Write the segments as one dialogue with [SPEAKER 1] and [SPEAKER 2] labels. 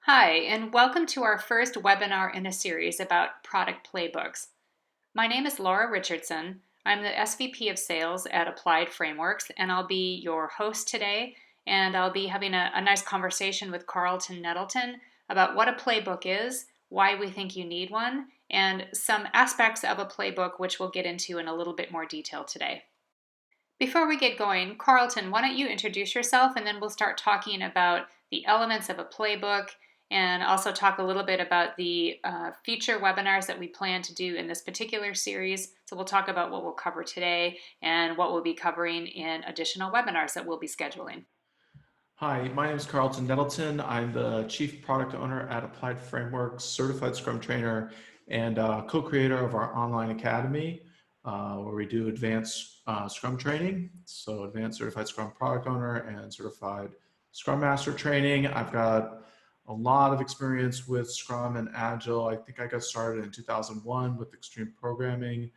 [SPEAKER 1] Hi, and welcome to our first webinar in a series about product playbooks. My name is Laura Richardson. I'm the SVP of Sales at Applied Frameworks, and I'll be your host today. And I'll be having a nice conversation with Carlton Nettleton about what a playbook is, why we think you need one, and some aspects of a playbook which we'll get into in a little bit more detail today. Before we get going, Carlton, why don't you introduce yourself, and then we'll start talking about the elements of a playbook and also talk a little bit about the future webinars that we plan to do in this particular series. So we'll talk about what we'll cover today and what we'll be covering in additional webinars that we'll be scheduling.
[SPEAKER 2] Hi, my name is Carlton Nettleton. I'm the Chief Product Owner at Applied Frameworks, Certified Scrum Trainer, and co-creator of our online academy, where we do advanced Scrum training. So advanced Certified Scrum Product Owner and Certified Scrum Master training. I've got a lot of experience with Scrum and Agile. I think I got started in 2001 with extreme programming.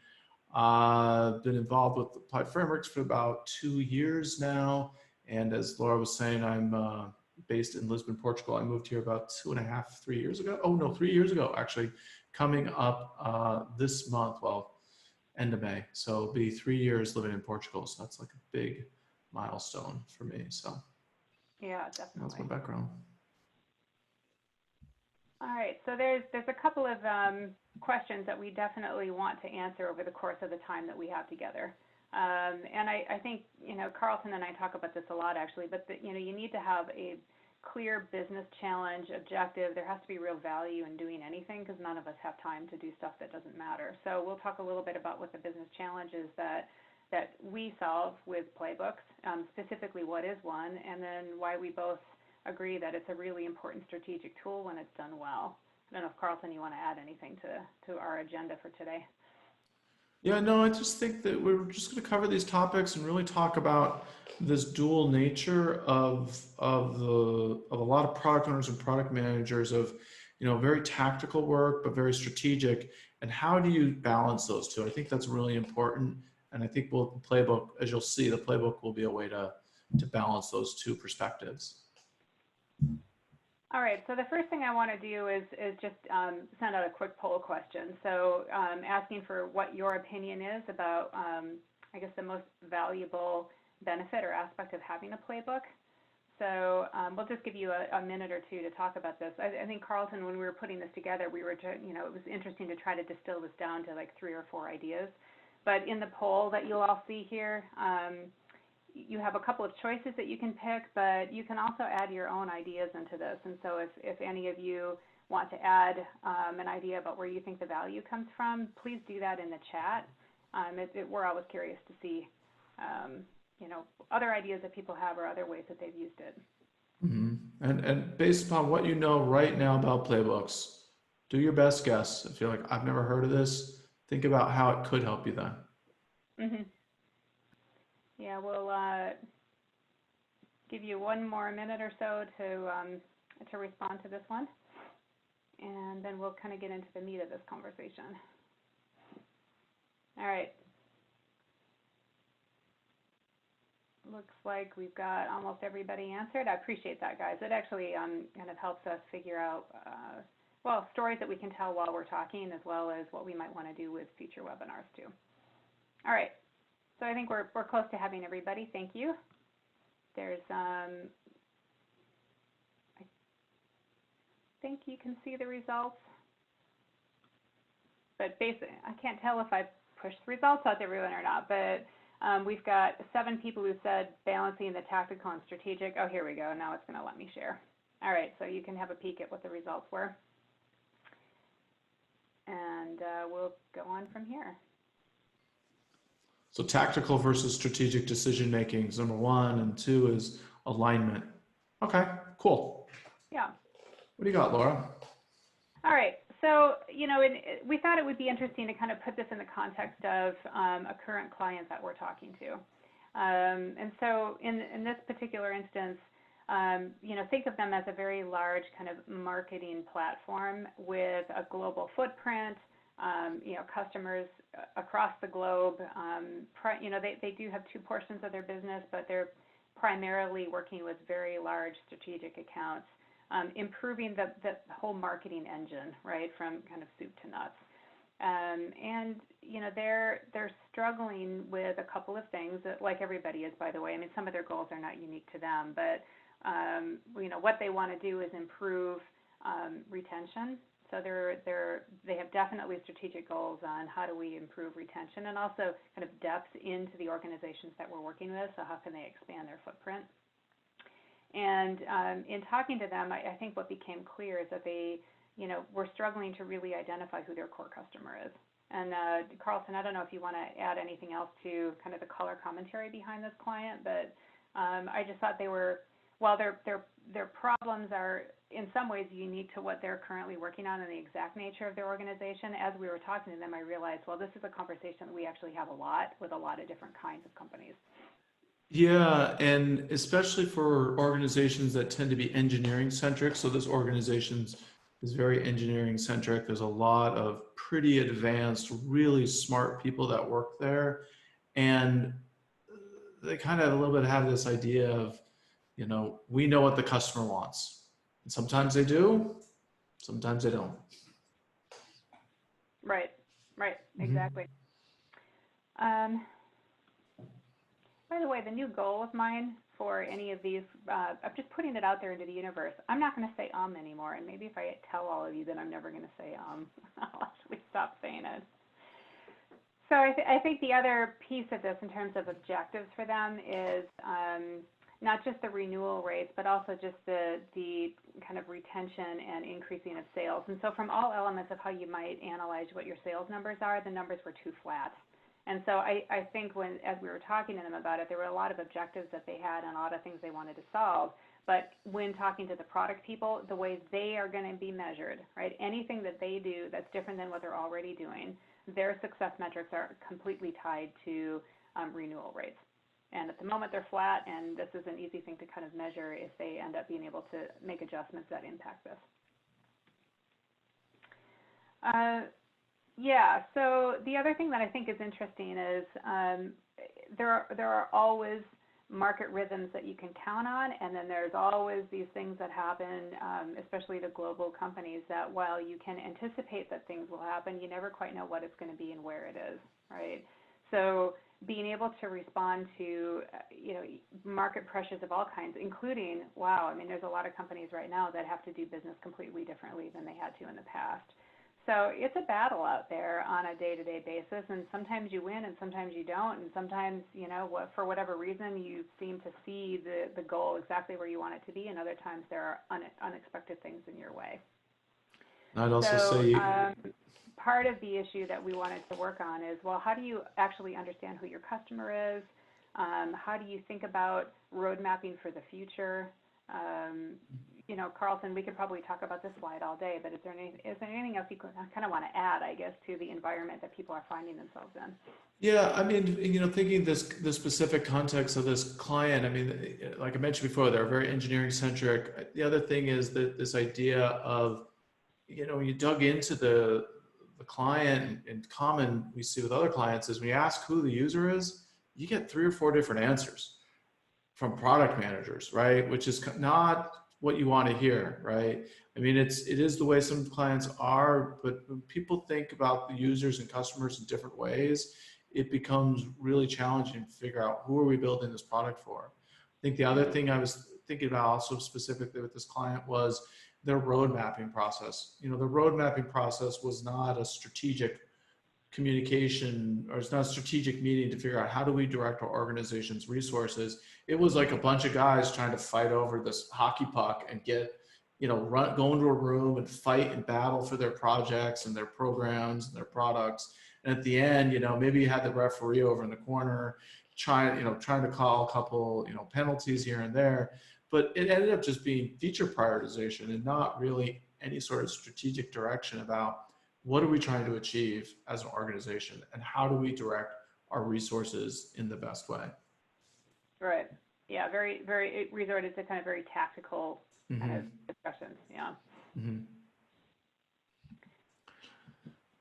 [SPEAKER 2] Been involved with Applied Frameworks for about 2 years now. And as Laura was saying, I'm based in Lisbon, Portugal. I moved here about 2.5, 3 years ago. Oh no, 3 years ago, actually, coming up this month, well, end of May. So it'll be 3 years living in Portugal. So that's like a big milestone for me. So
[SPEAKER 3] yeah, definitely.
[SPEAKER 2] That's my background.
[SPEAKER 3] All right, so there's a couple of questions that we definitely want to answer over the course of the time that we have together. And I think, Carlton and I talk about this a lot actually, but you need to have a clear business challenge objective. There has to be real value in doing anything because none of us have time to do stuff that doesn't matter. So we'll talk a little bit about what the business challenge is that we solve with playbooks, specifically what is one, and then why we both agree that it's a really important strategic tool when it's done well. I don't know if Carlton, you want to add anything to our agenda for today.
[SPEAKER 2] Yeah, no, I just think that we're just going to cover these topics and really talk about this dual nature of a lot of product owners and product managers of, very tactical work but very strategic, and how do you balance those two? I think that's really important, and I think the playbook, as you'll see, the playbook will be a way to balance those two perspectives.
[SPEAKER 3] All right, so the first thing I want to do is just send out a quick poll question. So asking for what your opinion is about, I guess, the most valuable benefit or aspect of having a playbook. So we'll just give you a minute or two to talk about this. I think, Carlton, when we were putting this together, it was interesting to try to distill this down to like 3 or 4 ideas. But in the poll that you'll all see here, you have a couple of choices that you can pick, but you can also add your own ideas into this. And so if any of you want to add an idea about where you think the value comes from, please do that in the chat. We're always curious to see, other ideas that people have or other ways that they've used it.
[SPEAKER 2] Mm-hmm. And based upon what you know right now about playbooks, do your best guess. If you're like, I've never heard of this, think about how it could help you then.
[SPEAKER 3] Mm-hmm. Yeah, we'll give you one more minute or so to respond to this one, and then we'll kind of get into the meat of this conversation. All right. Looks like we've got almost everybody answered. I appreciate that, guys. It actually kind of helps us figure out, stories that we can tell while we're talking, as well as what we might want to do with future webinars, too. All right. So I think we're close to having everybody. Thank you. There's, I think you can see the results. But basically, I can't tell if I pushed the results out to everyone or not. But we've got 7 people who said balancing the tactical and strategic. Oh, here we go. Now it's going to let me share. All right, so you can have a peek at what the results were. And we'll go on from here.
[SPEAKER 2] So tactical versus strategic decision making is number 1, and 2 is alignment. Okay, cool.
[SPEAKER 3] Yeah.
[SPEAKER 2] What do you got, Laura?
[SPEAKER 3] All right. So, we thought it would be interesting to kind of put this in the context of a current client that we're talking to. And so in this particular instance, think of them as a very large kind of marketing platform with a global footprint, customers across the globe. They do have 2 portions of their business, but they're primarily working with very large strategic accounts improving the whole marketing engine, right, from kind of soup to nuts. And they're struggling with a couple of things, like everybody is, by the way. I mean, some of their goals are not unique to them, but what they want to do is improve retention. So they have definitely strategic goals on how do we improve retention, and also kind of depth into the organizations that we're working with. So how can they expand their footprint? And in talking to them, I think what became clear is that they were struggling to really identify who their core customer is. And Carlton, I don't know if you want to add anything else to kind of the color commentary behind this client, but I just thought they were, while their problems are in some ways unique to what they're currently working on and the exact nature of their organization, as we were talking to them, I realized, well, this is a conversation that we actually have a lot with a lot of different kinds of companies.
[SPEAKER 2] Yeah, and especially for organizations that tend to be engineering centric. So this organization is very engineering centric. There's a lot of pretty advanced, really smart people that work there. And they kind of a little bit have this idea of, we know what the customer wants. And sometimes they do, sometimes they don't.
[SPEAKER 3] Right,
[SPEAKER 2] Mm-hmm.
[SPEAKER 3] exactly. By the way, the new goal of mine for any of these, I'm just putting it out there into the universe. I'm not going to say anymore, and maybe if I tell all of you that I'm never going to say I'll actually stop saying it. So I think the other piece of this in terms of objectives for them is not just the renewal rates, but also just the kind of retention and increasing of sales. And so from all elements of how you might analyze what your sales numbers are, the numbers were too flat. And so I think as we were talking to them about it, there were a lot of objectives that they had and a lot of things they wanted to solve. But when talking to the product people, the way they are going to be measured, right? Anything that they do that's different than what they're already doing, their success metrics are completely tied to renewal rates. And at the moment they're flat, and this is an easy thing to kind of measure if they end up being able to make adjustments that impact this. Yeah, so the other thing that I think is interesting is there are always market rhythms that you can count on, and then there's always these things that happen, especially to global companies, that while you can anticipate that things will happen, you never quite know what it's going to be and where it is, right? So being able to respond to market pressures of all kinds, including, wow, I mean, there's a lot of companies right now that have to do business completely differently than they had to in the past. So it's a battle out there on a day-to-day basis, and sometimes you win and sometimes you don't, and sometimes, for whatever reason, you seem to see the goal exactly where you want it to be, and other times there are unexpected things in your way.
[SPEAKER 2] I'd also say
[SPEAKER 3] part of the issue that we wanted to work on is, well, how do you actually understand who your customer is? How do you think about road mapping for the future? Carlton, we could probably talk about this slide all day, but is there anything else you kind of want to add, I guess, to the environment that people are finding themselves in?
[SPEAKER 2] Yeah, I mean, thinking the specific context of this client, I mean, like I mentioned before, they're very engineering centric. The other thing is that this idea of, when you dug into the client, in common we see with other clients is when you ask who the user is, you get 3 or 4 different answers from product managers, right? Which is not what you want to hear, right? I mean, it is the way some clients are, but when people think about the users and customers in different ways, it becomes really challenging to figure out who are we building this product for. I think the other thing I was thinking about also specifically with this client was their road mapping process. The road mapping process was not a strategic communication, or it's not a strategic meeting to figure out how do we direct our organization's resources. It was like a bunch of guys trying to fight over this hockey puck and get, go into a room and fight and battle for their projects and their programs and their products. And at the end, maybe you had the referee over in the corner trying to call a couple, penalties here and there, but it ended up just being feature prioritization and not really any sort of strategic direction about what are we trying to achieve as an organization and how do we direct our resources in the best way. Right.
[SPEAKER 3] Yeah, it resorted to kind of very tactical kind of discussions. Yeah.
[SPEAKER 2] Mm-hmm.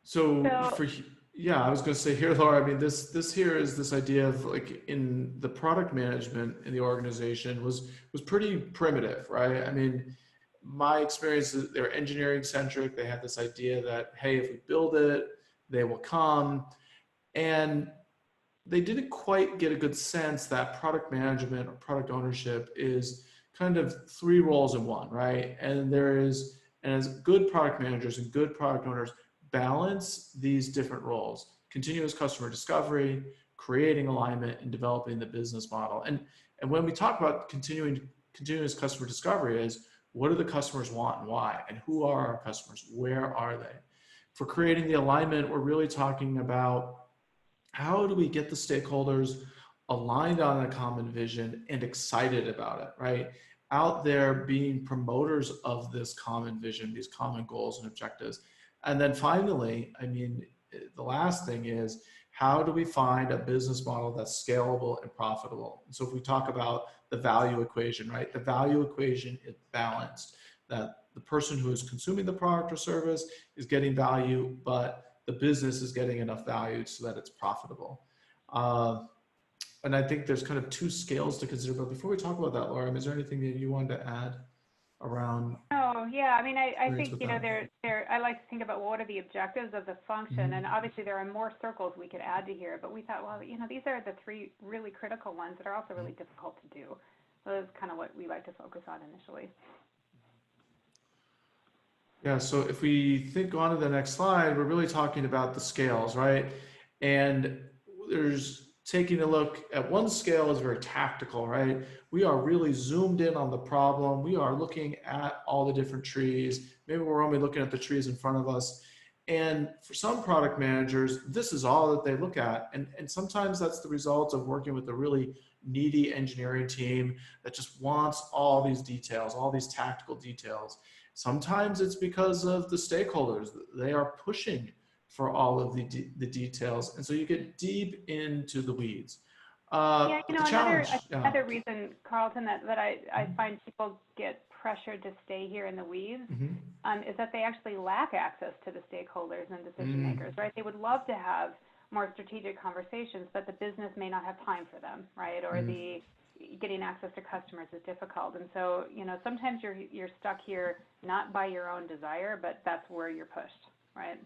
[SPEAKER 2] So I was going to say here, Laura, I mean, this here is this idea of like in the product management in the organization was pretty primitive, right? I mean, my experience is they're engineering centric. They had this idea that, hey, if we build it, they will come. And they didn't quite get a good sense that product management or product ownership is kind of three roles in one, right? And as good product managers and good product owners balance these different roles, continuous customer discovery, creating alignment, and developing the business model. And when we talk about continuous customer discovery is, what do the customers want and why? And who are our customers? Where are they? For creating the alignment, we're really talking about how do we get the stakeholders aligned on a common vision and excited about it, right? Out there being promoters of this common vision, these common goals and objectives. And then finally, I mean, the last thing is, how do we find a business model that's scalable and profitable? And so if we talk about the value equation, right? The value equation is balanced, that the person who is consuming the product or service is getting value, but the business is getting enough value so that it's profitable. And I think there's kind of two scales to consider. But before we talk about that, Laura, is there anything that you wanted to add around?
[SPEAKER 3] Oh, yeah. I mean, I think, you know, I like to think about what are the objectives of the function. And obviously there are more circles we could add to here, but we thought, well, you know, these are the three really critical ones that are also really difficult to do. So that's kind of what we like to focus on initially.
[SPEAKER 2] Yeah, so if we think on to the next slide, we're really talking about the scales, right? And there's taking a look at one scale is very tactical, right? We are really zoomed in on the problem. We are looking at all the different trees. Maybe we're only looking at the trees in front of us. And for some product managers, this is all that they look at. And sometimes that's the result of working with a really needy engineering team that just wants all these details, all these tactical details. Sometimes it's because of the stakeholders. They are pushing for all of the details. And so you get deep into the weeds.
[SPEAKER 3] Yeah, you know, another reason, Carlton, that I find people get pressured to stay here in the weeds is that they actually lack access to the stakeholders and decision makers, right? They would love to have more strategic conversations, but the business may not have time for them, right? Or getting access to customers is difficult. And so, you know, sometimes you're stuck here not by your own desire, but that's where you're pushed, right?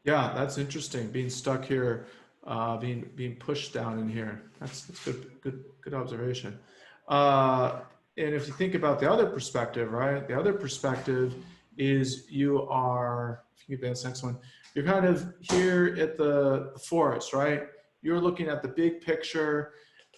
[SPEAKER 2] Yeah, that's interesting. Being stuck here, being pushed down in here. That's good observation. And if you think about the other perspective, right? The other perspective is you are, if you can advance the next one, you're kind of here at the forest, right? You're looking at the big picture.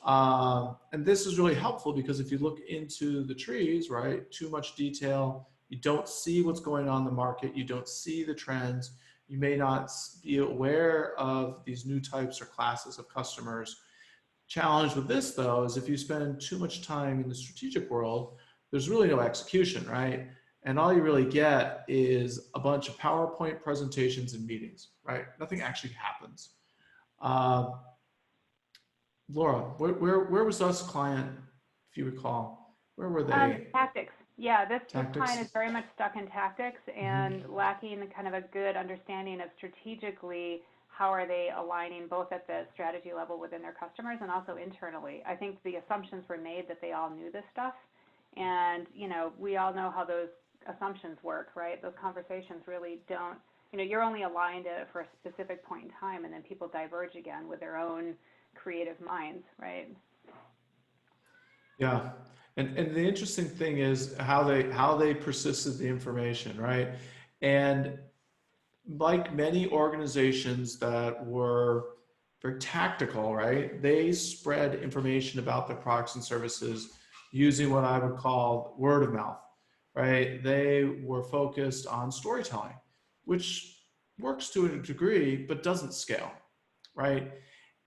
[SPEAKER 2] And this is really helpful because if you look into the trees, right, too much detail, you don't see what's going on in the market, you don't see the trends, you may not be aware of these new types or classes of customers. Challenge with this though is if you spend too much time in the strategic world, there's really no execution, right? And all you really get is a bunch of PowerPoint presentations and meetings, right? Nothing actually happens. Laura, where was this client, if you recall? Where were they?
[SPEAKER 3] Tactics. Yeah, this client is very much stuck in tactics and lacking kind of a good understanding of strategically how are they aligning both at the strategy level within their customers and also internally. I think the assumptions were made that they all knew this stuff. And, you know, we all know how those assumptions work, right? Those conversations really don't, you know, you're only aligned for a specific point in time and then people diverge again with their own creative minds, right?
[SPEAKER 2] Yeah, and the interesting thing is how they persisted the information, right? And like many organizations that were very tactical, right? They spread information about their products and services using what I would call word of mouth, right? They were focused on storytelling, which works to a degree, but doesn't scale, right?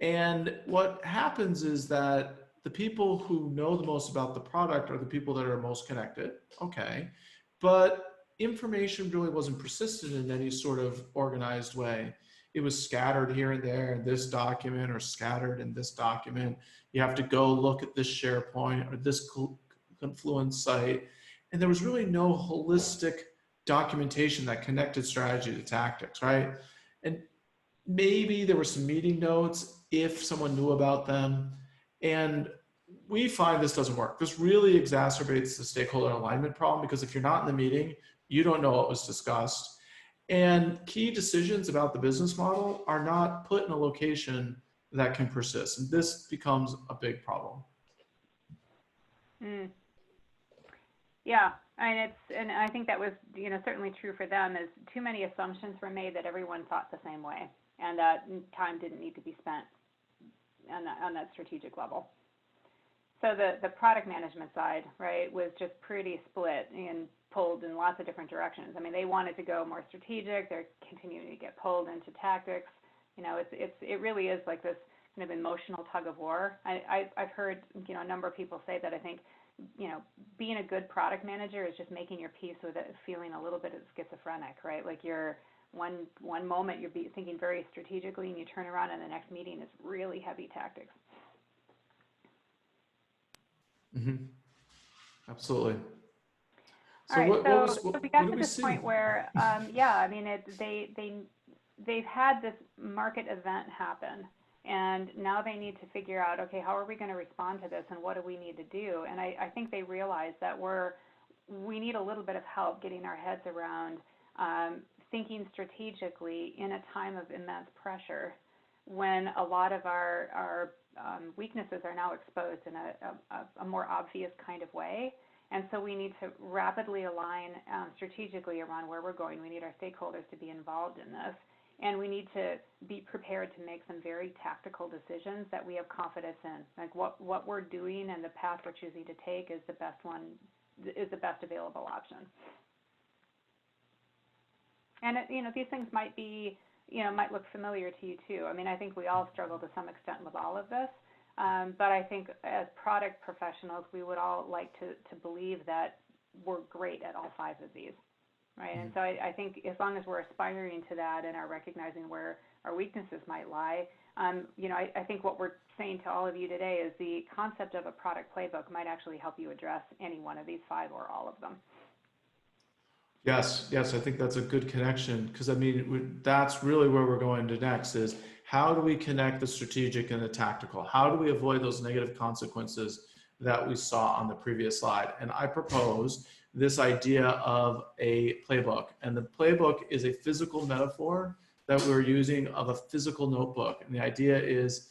[SPEAKER 2] And what happens is that the people who know the most about the product are the people that are most connected, okay, but information really wasn't persistent in any sort of organized way. It was scattered here and there in this document or scattered in this document. You have to go look at this SharePoint or this Confluence site. And there was really no holistic documentation that connected strategy to tactics, right? And maybe there were some meeting notes if someone knew about them. And we find this doesn't work. This really exacerbates the stakeholder alignment problem, because if you're not in the meeting, you don't know what was discussed. And key decisions about the business model are not put in a location that can persist. And this becomes a big problem.
[SPEAKER 3] Mm. Yeah, and I think that was, certainly true for them, is too many assumptions were made that everyone thought the same way, and that time didn't need to be spent on that strategic level. So the product management side, right, was just pretty split and pulled in lots of different directions. I mean, they wanted to go more strategic. They're continuing to get pulled into tactics. It really is like this kind of emotional tug of war. I've heard, a number of people say that I think, being a good product manager is just making your peace with it, feeling a little bit of schizophrenic, right? Like you're one moment you're thinking very strategically, and you turn around and the next meeting is really heavy tactics.
[SPEAKER 2] Mm-hmm. Absolutely.
[SPEAKER 3] All right, so we got to this point where, they've had this market event happen, and now they need to figure out, okay, how are we going to respond to this, and what do we need to do? And I think they realize that we need a little bit of help getting our heads around thinking strategically in a time of immense pressure, when a lot of our weaknesses are now exposed in a more obvious kind of way. And so we need to rapidly align strategically around where we're going. We need our stakeholders to be involved in this. And we need to be prepared to make some very tactical decisions that we have confidence in. Like what we're doing and the path we're choosing to take is the best available option. And these things might be, might look familiar to you too. I mean, I think we all struggle to some extent with all of this. But I think as product professionals, we would all like to believe that we're great at all 5 of these, right? Mm-hmm. And so I think as long as we're aspiring to that and are recognizing where our weaknesses might lie, I think what we're saying to all of you today is the concept of a product playbook might actually help you address any one of these 5 or all of them.
[SPEAKER 2] Yes, I think that's a good connection, because I mean, that's really where we're going to next is, how do we connect the strategic and the tactical? How do we avoid those negative consequences that we saw on the previous slide? And I propose this idea of a playbook. And the playbook is a physical metaphor that we're using of a physical notebook. And the idea is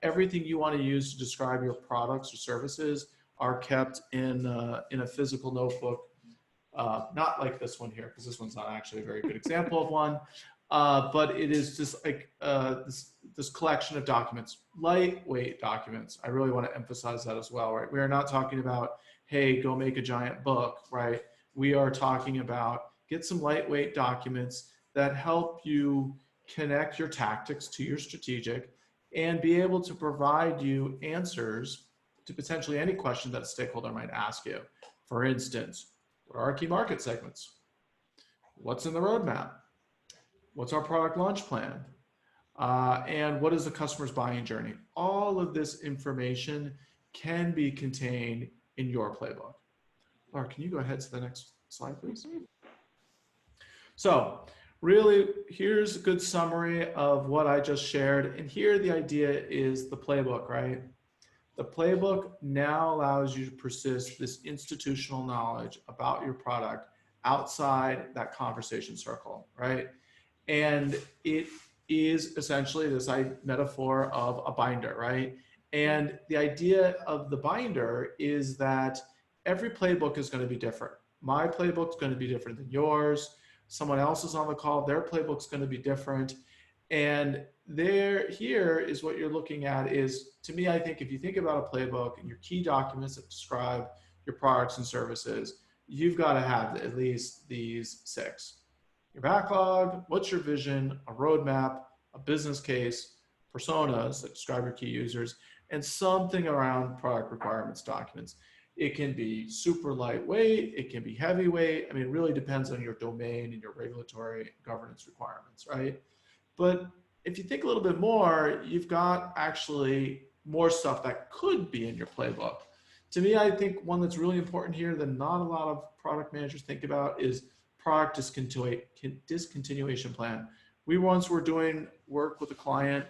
[SPEAKER 2] everything you want to use to describe your products or services are kept in a physical notebook. Not like this one here, because this one's not actually a very good example of one. But it is just like this collection of documents, lightweight documents. I really want to emphasize that as well, right? We are not talking about, hey, go make a giant book, right? We are talking about get some lightweight documents that help you connect your tactics to your strategic and be able to provide you answers to potentially any question that a stakeholder might ask you. For instance, what are our key market segments? What's in the roadmap? What's our product launch plan? And what is the customer's buying journey? All of this information can be contained in your playbook. Laura, can you go ahead to the next slide, please? So really, here's a good summary of what I just shared. And here the idea is the playbook, right? The playbook now allows you to persist this institutional knowledge about your product outside that conversation circle, right? And it is essentially this metaphor of a binder, right? And the idea of the binder is that every playbook is going to be different. My playbook is going to be different than yours. Someone else is on the call, their playbook is going to be different. And here is what you're looking at is, to me, I think if you think about a playbook and your key documents that describe your products and services, you've got to have at least these 6. Your backlog, what's your vision, a roadmap, a business case, personas that describe your key users, and something around product requirements documents. It can be super lightweight, it can be heavyweight. I mean, it really depends on your domain and your regulatory governance requirements, right? But if you think a little bit more, you've got actually more stuff that could be in your playbook. To me, I think one that's really important here that not a lot of product managers think about is product discontinuation plan. We once were doing work with a client,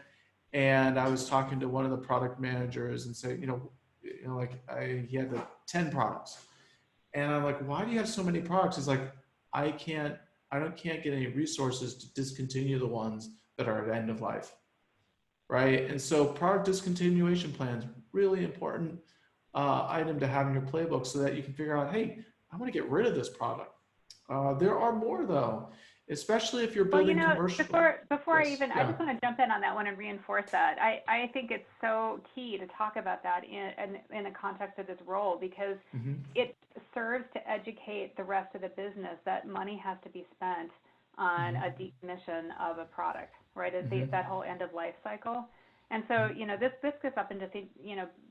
[SPEAKER 2] And I was talking to one of the product managers and say, he had 10 products. And I'm like, why do you have so many products? He's like, I can't get any resources to discontinue the ones that are at end of life. Right. And so product discontinuation plans, really important item to have in your playbook so that you can figure out, hey, I want to get rid of this product. There are more though, especially if you're building commercial.
[SPEAKER 3] Before I just want to jump in on that one and reinforce that. I think it's so key to talk about that in the context of this role, because it serves to educate the rest of the business that money has to be spent on a decommission of a product, right? That whole end of life cycle. And so, this gets up into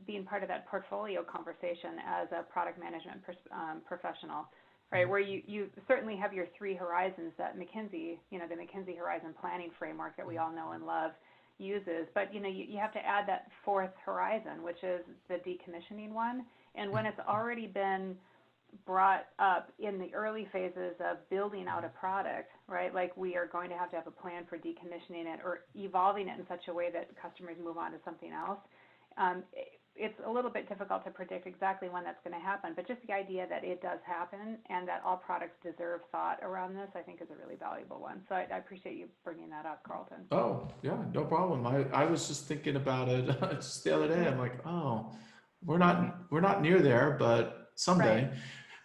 [SPEAKER 3] being part of that portfolio conversation as a product management professional, right? Where you certainly have your 3 horizons that McKinsey, the McKinsey Horizon Planning Framework that we all know and love uses. But, you have to add that 4th horizon, which is the decommissioning one. And when it's already been brought up in the early phases of building out a product, right? Like we are going to have a plan for decommissioning it or evolving it in such a way that customers move on to something else. It's a little bit difficult to predict exactly when that's going to happen, but just the idea that it does happen and that all products deserve thought around this, I think is a really valuable one. So I appreciate you bringing that up, Carlton.
[SPEAKER 2] Oh, yeah, no problem. I was just thinking about it just the other day. I'm like, oh, we're not near there, but someday. Right.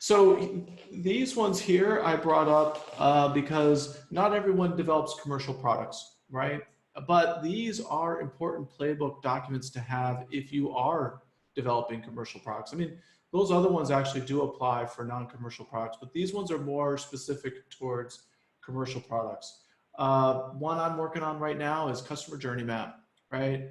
[SPEAKER 2] So these ones here I brought up because not everyone develops commercial products, right? But these are important playbook documents to have if you are developing commercial products. I mean, those other ones actually do apply for non-commercial products, but these ones are more specific towards commercial products. One I'm working on right now is customer journey map, right?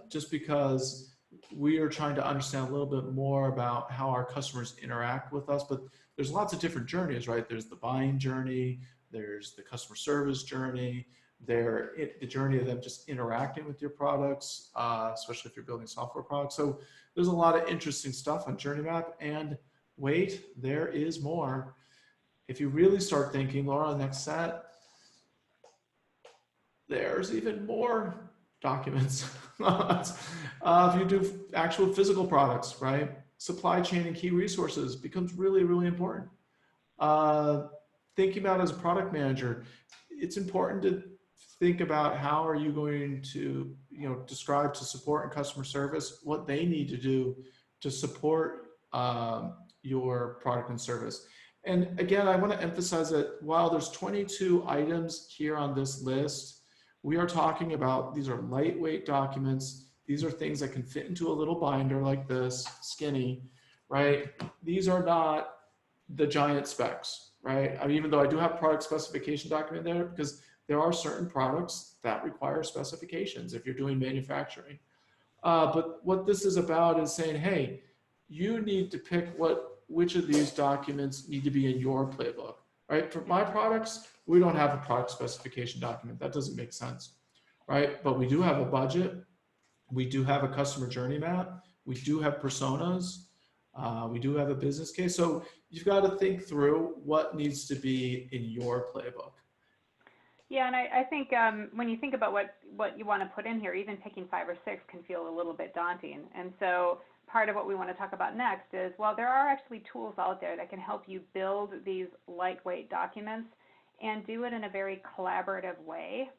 [SPEAKER 2] Just because we are trying to understand a little bit more about how our customers interact with us, but there's lots of different journeys, right? There's the buying journey, there's the customer service journey, the journey of them just interacting with your products, especially if you're building software products. So there's a lot of interesting stuff on Journey Map. And wait, there is more. If you really start thinking, Laura, next set, there's even more documents. If you do actual physical products, right? Supply chain and key resources becomes really, really important. Thinking about as a product manager, it's important to think about how are you going to, describe to support and customer service what they need to do to support your product and service. And again, I want to emphasize that while there's 22 items here on this list, we are talking about, these are lightweight documents. These are things that can fit into a little binder like this, skinny, right? These are not the giant specs, right? I mean, even though I do have product specification document there, because there are certain products that require specifications if you're doing manufacturing. But what this is about is saying, hey, you need to pick which of these documents need to be in your playbook, right? For my products, we don't have a product specification document. That doesn't make sense, right? But we do have a budget. We do have a customer journey map. We do have personas. We do have a business case. So you've got to think through what needs to be in your playbook.
[SPEAKER 3] Yeah, and I think when you think about what you want to put in here, even picking 5 or 6 can feel a little bit daunting. And so part of what we want to talk about next is, well, there are actually tools out there that can help you build these lightweight documents and do it in a very collaborative way.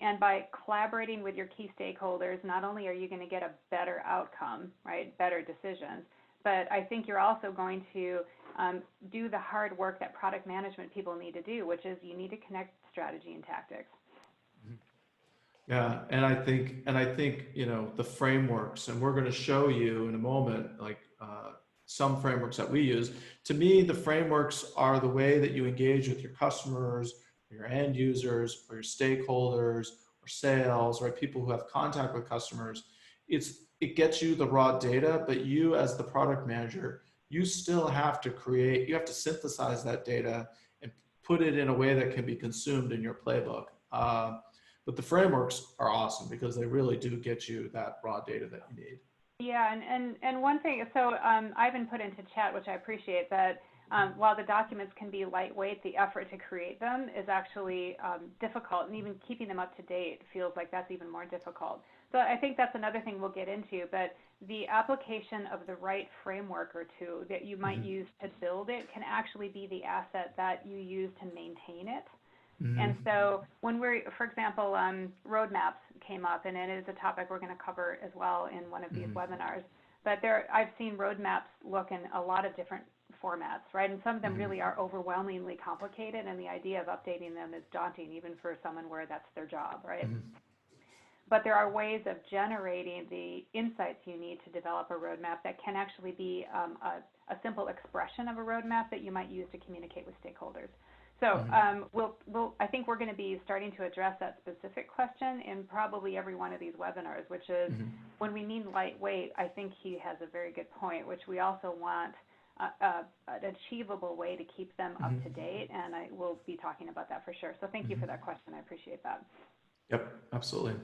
[SPEAKER 3] And by collaborating with your key stakeholders, not only are you going to get a better outcome, right, better decisions, but I think you're also going to do the hard work that product management people need to do, which is you need to connect strategy and tactics.
[SPEAKER 2] Yeah, and I think the frameworks, and we're going to show you in a moment, like some frameworks that we use. To me, the frameworks are the way that you engage with your customers, or your end users, or your stakeholders, or sales, right? People who have contact with customers. It gets you the raw data, but you as the product manager, you still have to you have to synthesize that data and put it in a way that can be consumed in your playbook. But the frameworks are awesome because they really do get you that raw data that you need.
[SPEAKER 3] Yeah, and one thing, so Ivan put into chat, which I appreciate, that while the documents can be lightweight, the effort to create them is actually difficult, and even keeping them up to date feels like that's even more difficult. So I think that's another thing we'll get into, but the application of the right framework or two that you might use to build it can actually be the asset that you use to maintain it. And so when for example, roadmaps came up, and it is a topic we're going to cover as well in one of these webinars. But I've seen roadmaps look in a lot of different formats, right? And some of them really are overwhelmingly complicated, and the idea of updating them is daunting, even for someone where that's their job, right? But there are ways of generating the insights you need to develop a roadmap that can actually be a simple expression of a roadmap that you might use to communicate with stakeholders. So I think we're going to be starting to address that specific question in probably every one of these webinars, which is when we mean lightweight, I think he has a very good point, which we also want an achievable way to keep them up to date, and I will be talking about that for sure. So thank you for that question. I appreciate that.
[SPEAKER 2] Yep, absolutely.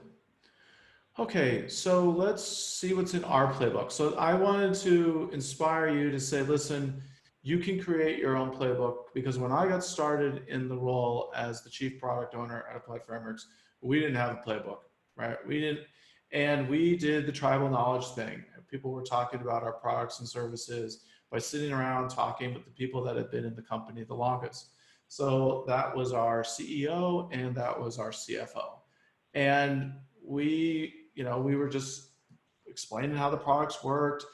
[SPEAKER 2] Okay, so let's see what's in our playbook. So I wanted to inspire you to say, listen, you can create your own playbook, because when I got started in the role as the chief product owner at Applied Frameworks, we didn't have a playbook, right? And we did the tribal knowledge thing. People were talking about our products and services by sitting around talking with the people that had been in the company the longest. So that was our CEO and that was our CFO. And we were just explaining how the products worked.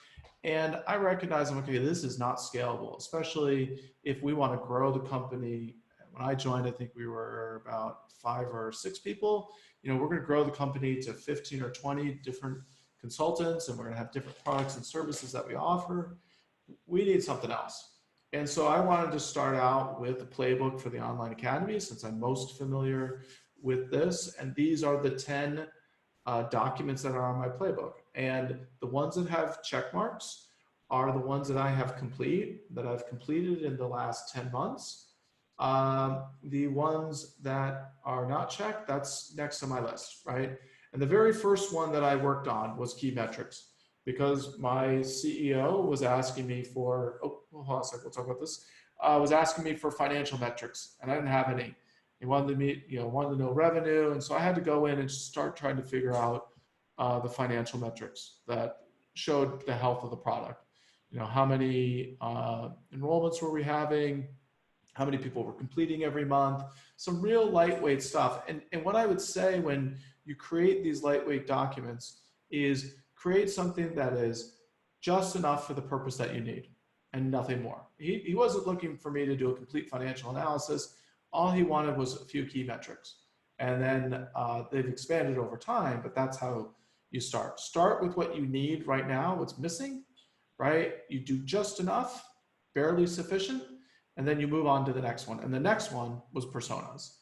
[SPEAKER 2] And I recognized, okay, this is not scalable, especially if we want to grow the company. When I joined, I think we were about 5 or 6 people. We're going to grow the company to 15 or 20 different consultants, and we're going to have different products and services that we offer. We need something else. And so I wanted to start out with a playbook for the online academy, since I'm most familiar with this. And these are the 10 documents that are on my playbook. And the ones that have check marks are the ones that I've completed in the last 10 months. The ones that are not checked, that's next on my list, right? And the very first one that I worked on was key metrics, because my CEO was asking me for, hold on a second, we'll talk about this, was asking me for financial metrics, and I didn't have any. He wanted to know revenue, and so I had to go in and start trying to figure out the financial metrics that showed the health of the product. How many enrollments were we having? How many people were completing every month? Some real lightweight stuff. And what I would say when you create these lightweight documents is create something that is just enough for the purpose that you need and nothing more. He wasn't looking for me to do a complete financial analysis. All he wanted was a few key metrics. And then they've expanded over time, but that's how you start. Start with what you need right now, what's missing, right? You do just enough, barely sufficient, and then you move on to the next one. And the next one was personas.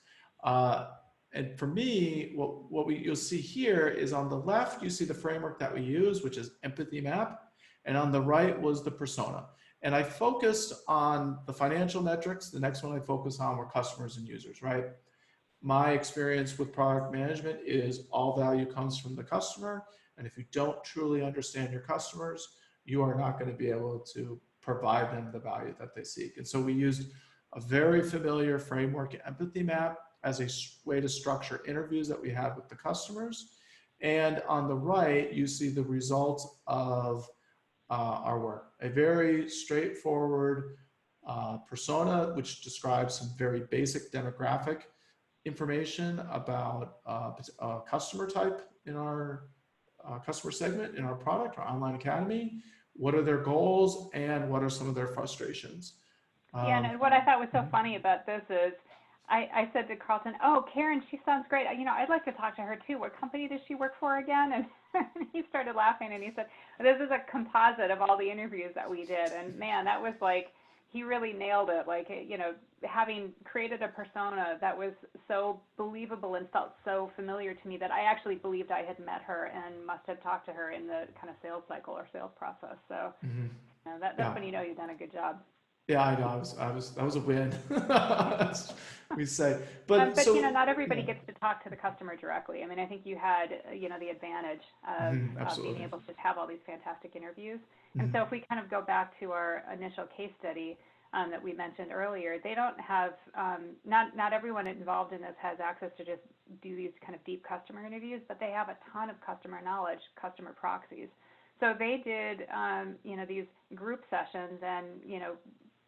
[SPEAKER 2] And for me, what you'll see here is on the left, you see the framework that we use, which is empathy map. And on the right was the persona. And I focused on the financial metrics. The next one I focused on were customers and users, right? My experience with product management is all value comes from the customer. And if you don't truly understand your customers, you are not going to be able to provide them the value that they seek. And so we used a very familiar framework, empathy map, as a way to structure interviews that we had with the customers. And on the right, you see the results of our work. A very straightforward persona, which describes some very basic demographic information about a customer type in our customer segment in our product, our online academy. What are their goals and what are some of their frustrations?
[SPEAKER 3] Yeah, and what I thought was so funny about this is I said to Carlton, oh, Karen, she sounds great. I'd like to talk to her too. What company does she work for again? And he started laughing and he said, this is a composite of all the interviews that we did. And man, that was like, he really nailed it. Like, having created a persona that was so believable and felt so familiar to me that I actually believed I had met her and must have talked to her in the kind of sales cycle or sales process. So that's when you know you've done a good job.
[SPEAKER 2] Yeah, I know. That was a win. We say, but
[SPEAKER 3] not everybody gets to talk to the customer directly. I mean, I think you had, the advantage of being able to have all these fantastic interviews. And so if we kind of go back to our initial case study, that we mentioned earlier, they don't have, not everyone involved in this has access to just do these kind of deep customer interviews, but they have a ton of customer knowledge, customer proxies. So they did, these group sessions, and,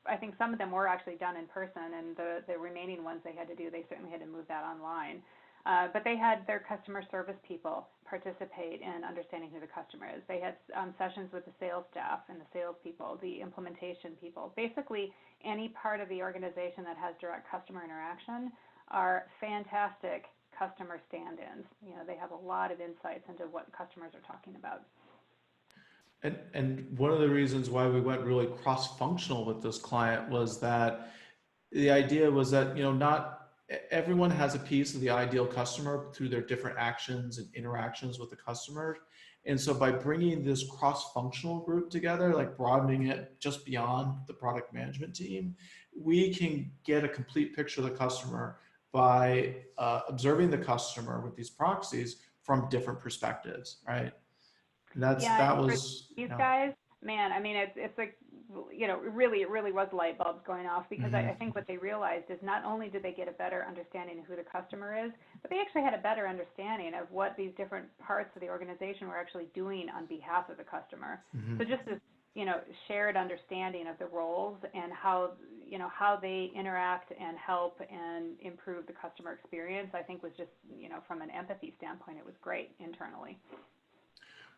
[SPEAKER 3] I think some of them were actually done in person, and the remaining ones they had to do, they certainly had to move that online. But they had their customer service people participate in understanding who the customer is. They had sessions with the sales staff and the sales people, the implementation people. Basically, any part of the organization that has direct customer interaction are fantastic customer stand-ins. They have a lot of insights into what customers are talking about.
[SPEAKER 2] And one of the reasons why we went really cross-functional with this client was that the idea was that, not everyone has a piece of the ideal customer through their different actions and interactions with the customer. And so by bringing this cross-functional group together, like broadening it just beyond the product management team, we can get a complete picture of the customer by observing the customer with these proxies from different perspectives, right? And that was
[SPEAKER 3] these guys, man. I mean, it's like, it really was light bulbs going off, because I think what they realized is not only did they get a better understanding of who the customer is, but they actually had a better understanding of what these different parts of the organization were actually doing on behalf of the customer. So just this, shared understanding of the roles and how they interact and help and improve the customer experience, I think was just, from an empathy standpoint, it was great internally.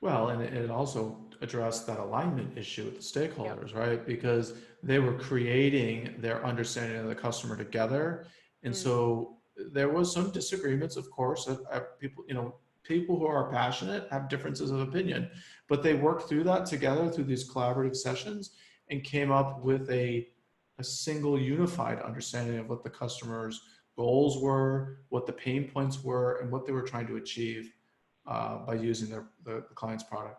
[SPEAKER 2] Well, and it also addressed that alignment issue with the stakeholders, right? Because they were creating their understanding of the customer together. And so there was some disagreements, of course. People who are passionate have differences of opinion, but they worked through that together through these collaborative sessions and came up with a single unified understanding of what the customer's goals were, what the pain points were, and what they were trying to achieve by using the client's product.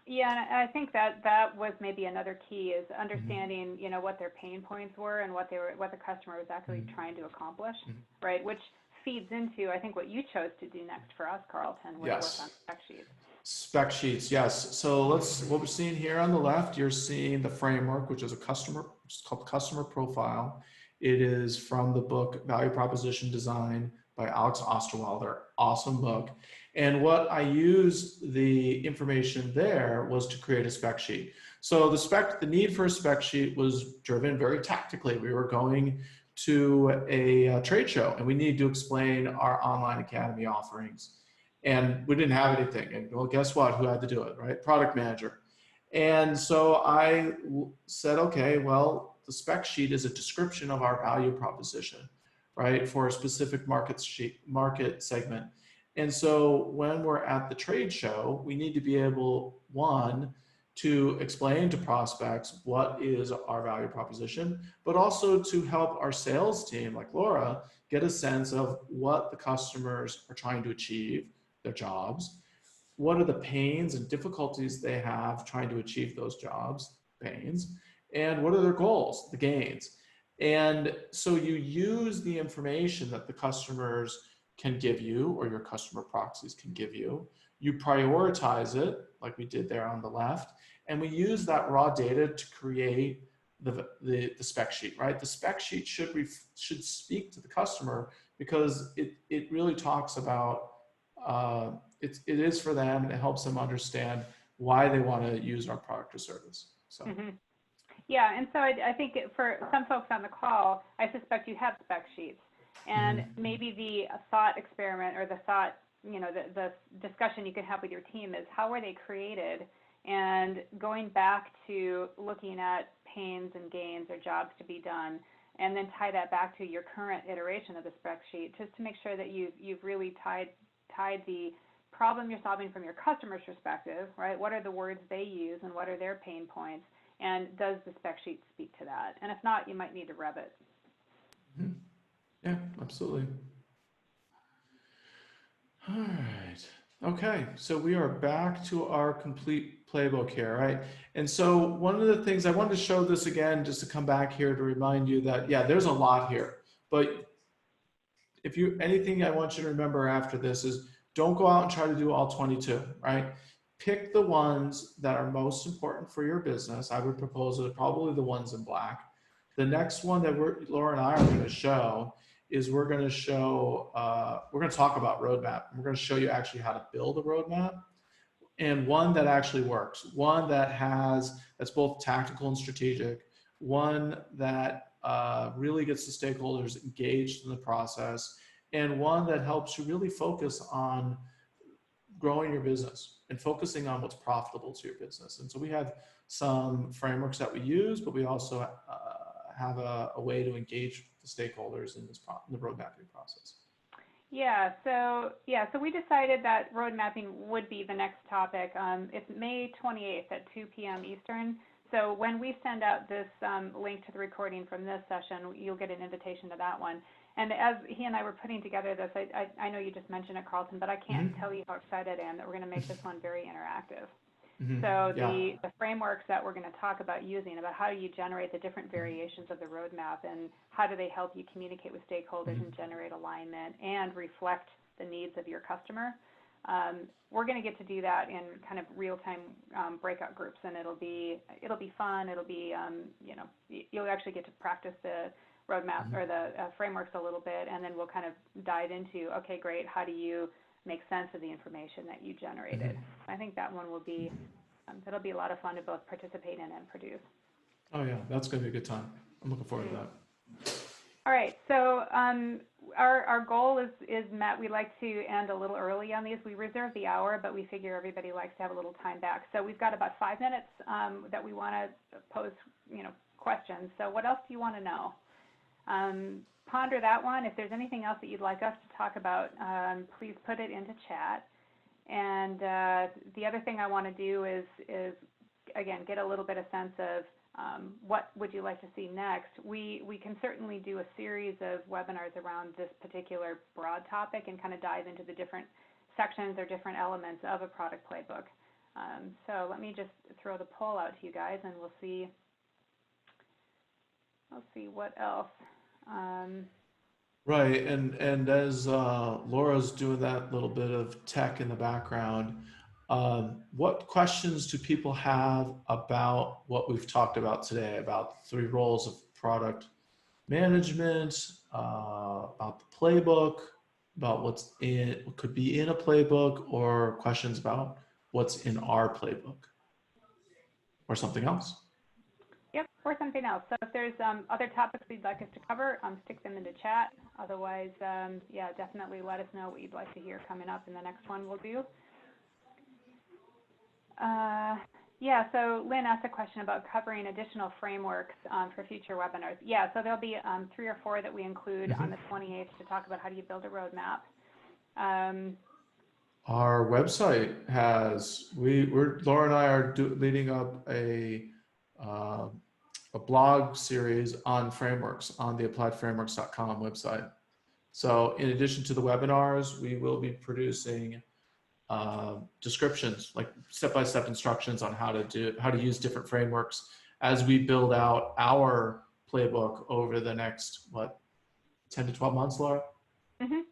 [SPEAKER 3] Yeah, and I think that was maybe another key, is understanding, what their pain points were and what the customer was actually trying to accomplish, right? Which feeds into, I think, what you chose to do next for us, Carlton, was work on spec sheets.
[SPEAKER 2] Spec sheets, yes. So what we're seeing here on the left, you're seeing the framework, which is it's called Customer Profile. It is from the book Value Proposition Design by Alex Osterwalder. Awesome book. And what I used the information there was to create a spec sheet. So the need for a spec sheet was driven very tactically. We were going to a trade show and we needed to explain our online academy offerings. And we didn't have anything. And well, guess what? Who had to do it, right? Product manager. And so I said, okay, well, the spec sheet is a description of our value proposition, right? For a specific market segment. And so when we're at the trade show, we need to be able, one, to explain to prospects what is our value proposition, but also to help our sales team, like Laura, get a sense of what the customers are trying to achieve, their jobs, what are the pains and difficulties they have trying to achieve those jobs, pains, and what are their goals, the gains. And so you use the information that the customers can give you, or your customer proxies can give you. You prioritize it, like we did there on the left, and we use that raw data to create the spec sheet, right? The spec sheet should speak to the customer, because it really talks about, it is for them, and it helps them understand why they want to use our product or service. So.
[SPEAKER 3] Yeah, and so I think for some folks on the call, I suspect you have spec sheets. And maybe the thought experiment, or the thought, the discussion you can have with your team is, how were they created? And going back to looking at pains and gains or jobs to be done, and then tie that back to your current iteration of the spec sheet, just to make sure that you've really tied the problem you're solving from your customer's perspective, right? What are the words they use and what are their pain points? And does the spec sheet speak to that? And if not, you might need to rev it.
[SPEAKER 2] Yeah, absolutely. All right. Okay, so we are back to our complete playbook here, right? And so one of the things I wanted to show this again, just to come back here to remind you that, yeah, there's a lot here. But anything I want you to remember after this is, don't go out and try to do all 22, right? Pick the ones that are most important for your business. I would propose that probably the ones in black. The next one that Laura and I are going to show is we're going to talk about roadmap. We're going to show you actually how to build a roadmap, and one that actually works, one that's both tactical and strategic, one that really gets the stakeholders engaged in the process, and one that helps you really focus on growing your business and focusing on what's profitable to your business. And so we have some frameworks that we use, but we also have a way to engage the stakeholders in the road mapping process.
[SPEAKER 3] So we decided that road mapping would be the next topic. It's May 28th at 2 p.m. Eastern. So when we send out this link to the recording from this session, you'll get an invitation to that one. And as he and I were putting together this, I know you just mentioned it, Carlton, but I can't tell you how excited I am that we're going to make this one very interactive. So the frameworks that we're going to talk about using, about how you generate the different variations of the roadmap and how do they help you communicate with stakeholders and generate alignment and reflect the needs of your customer. We're going to get to do that in kind of real-time breakout groups, and it'll be fun. It'll be you'll actually get to practice the roadmap or the frameworks a little bit, and then we'll kind of dive into, okay, great, how do you make sense of the information that you generated? I think that one will be, that'll be a lot of fun to both participate in and produce.
[SPEAKER 2] Oh yeah, that's going to be a good time. I'm looking forward to that.
[SPEAKER 3] All right, so our goal is met. We like to end a little early on these. We reserve the hour, but we figure everybody likes to have a little time back. So we've got about 5 minutes that we want to pose, questions. So what else do you want to know? Ponder that one. If there's anything else that you'd like us to talk about, please put it into chat. And the other thing I want to do is again, get a little bit of sense of what would you like to see next. We can certainly do a series of webinars around this particular broad topic and kind of dive into the different sections or different elements of a product playbook. So let me just throw the poll out to you guys, and we'll see what else.
[SPEAKER 2] Right, and as Laura's doing that little bit of tech in the background, what questions do people have about what we've talked about today, about the 3 roles of product management, about the playbook, about what could be in a playbook, or questions about what's in our playbook, or something else?
[SPEAKER 3] Yep, or something else. So if there's other topics you'd like us to cover, stick them into chat. Otherwise, yeah, definitely let us know what you'd like to hear coming up in the next one we'll do. Yeah, so Lynn asked a question about covering additional frameworks for future webinars. Yeah, so there'll be 3 or 4 that we include on the 28th to talk about how do you build a roadmap.
[SPEAKER 2] Our website has, Laura and I are leading up a blog series on frameworks on the appliedframeworks.com website. So in addition to the webinars, we will be producing descriptions, like step-by-step instructions on how to use different frameworks as we build out our playbook over the next 10 to 12 months, Laura?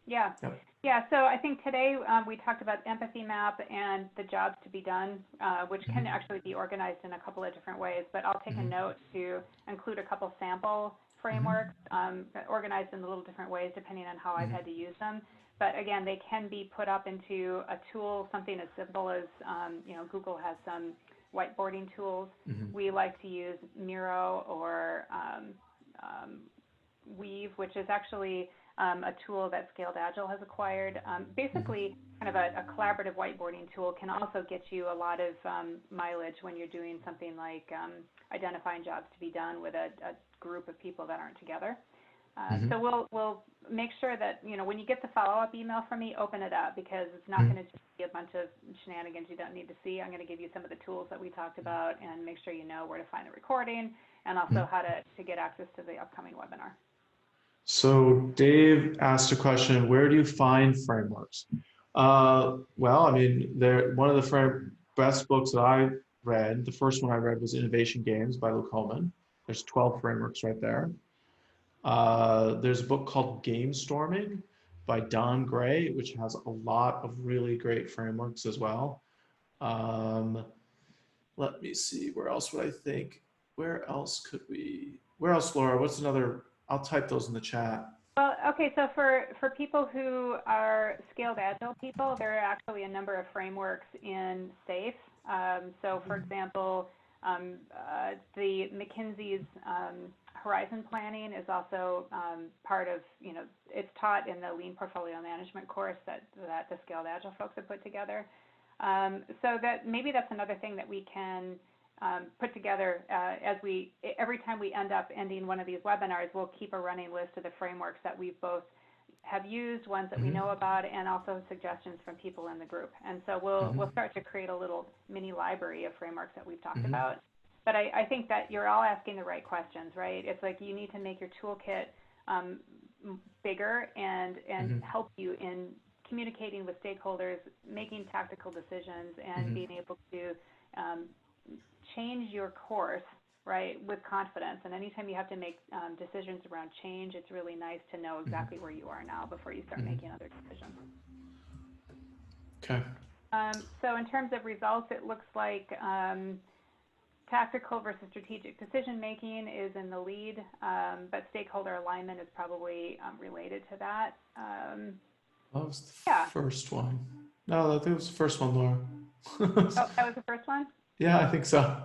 [SPEAKER 3] Yeah. Yep. Yeah, so I think today we talked about empathy map and the jobs to be done, which can actually be organized in a couple of different ways, but I'll take a note to include a couple sample frameworks organized in a little different ways depending on how I've had to use them. But again, they can be put up into a tool, something as simple as, Google has some whiteboarding tools. We like to use Miro or Weave, which is actually a tool that Scaled Agile has acquired. Basically, kind of a collaborative whiteboarding tool can also get you a lot of mileage when you're doing something like identifying jobs to be done with a group of people that aren't together. So we'll make sure that, when you get the follow-up email from me, open it up, because it's not going to just be a bunch of shenanigans you don't need to see. I'm going to give you some of the tools that we talked about and make sure you know where to find the recording and also how to get access to the upcoming webinar.
[SPEAKER 2] So Dave asked a question, where do you find frameworks? Well, I mean, one of the best books that I read, the first one I read was Innovation Games by Luke Holman. There's 12 frameworks right there. There's a book called Game Storming by Don Gray, which has a lot of really great frameworks as well. Let me see, where else would I think? Where else could we Where else, Laura? What's another? I'll type those in the chat.
[SPEAKER 3] Well, okay, so for people who are scaled agile people, there are actually a number of frameworks in SAFe. So for example, the McKinsey's Horizon Planning is also part of, it's taught in the Lean Portfolio Management course that the Scaled Agile folks have put together. So that maybe that's another thing that we can put together every time we end up ending one of these webinars, we'll keep a running list of the frameworks that we both have used, ones that we know about, and also suggestions from people in the group. And so we'll start to create a little mini library of frameworks that we've talked about. But I think that you're all asking the right questions, right? It's like you need to make your toolkit bigger and help you in communicating with stakeholders, making tactical decisions, and being able to change your course, right, with confidence. And anytime you have to make decisions around change, it's really nice to know exactly where you are now before you start making other decisions.
[SPEAKER 2] Okay.
[SPEAKER 3] So in terms of results, it looks like tactical versus strategic decision making is in the lead, but stakeholder alignment is probably related to that.
[SPEAKER 2] That was the first one. No, I think it was the first one, Laura.
[SPEAKER 3] Oh, that was the first one?
[SPEAKER 2] Yeah, I think so.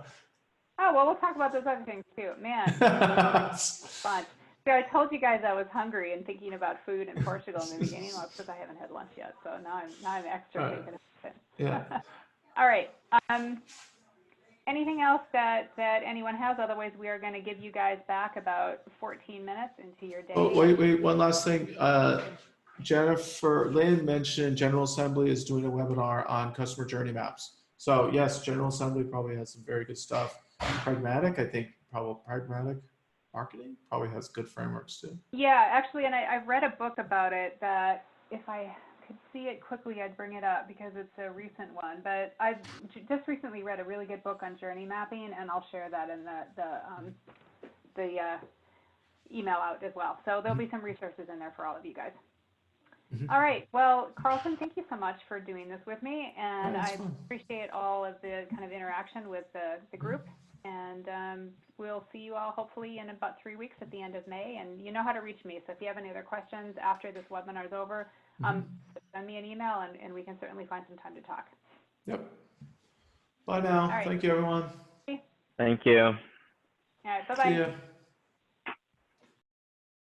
[SPEAKER 3] Oh, well, we'll talk about those other things too. Man, fun. So I told you guys I was hungry and thinking about food in Portugal in the beginning. Well, it's because I haven't had lunch yet, so now I'm extra thinking about it.
[SPEAKER 2] Yeah.
[SPEAKER 3] All right. Anything else that anyone has? Otherwise, we are going to give you guys back about 14 minutes into your day.
[SPEAKER 2] Oh, wait, one last thing. Jennifer Lynn mentioned General Assembly is doing a webinar on customer journey maps. So yes, General Assembly probably has some very good stuff. Pragmatic, I think, probably Pragmatic Marketing probably has good frameworks too.
[SPEAKER 3] Yeah, actually, and I've read a book about it that if I could see it quickly, I'd bring it up because it's a recent one. But I've just recently read a really good book on journey mapping, and I'll share that in the email out as well. So there'll be some resources in there for all of you guys. All right. Well, Carlton, thank you so much for doing this with me, and I appreciate all of the kind of interaction with the group. And we'll see you all hopefully in about 3 weeks at the end of May. And you know how to reach me. So if you have any other questions after this webinar is over, send me an email, and we can certainly find some time to talk.
[SPEAKER 2] Yep. Bye now. Thank you, everyone.
[SPEAKER 4] Thank you.
[SPEAKER 3] All right. Bye-bye.
[SPEAKER 2] See ya.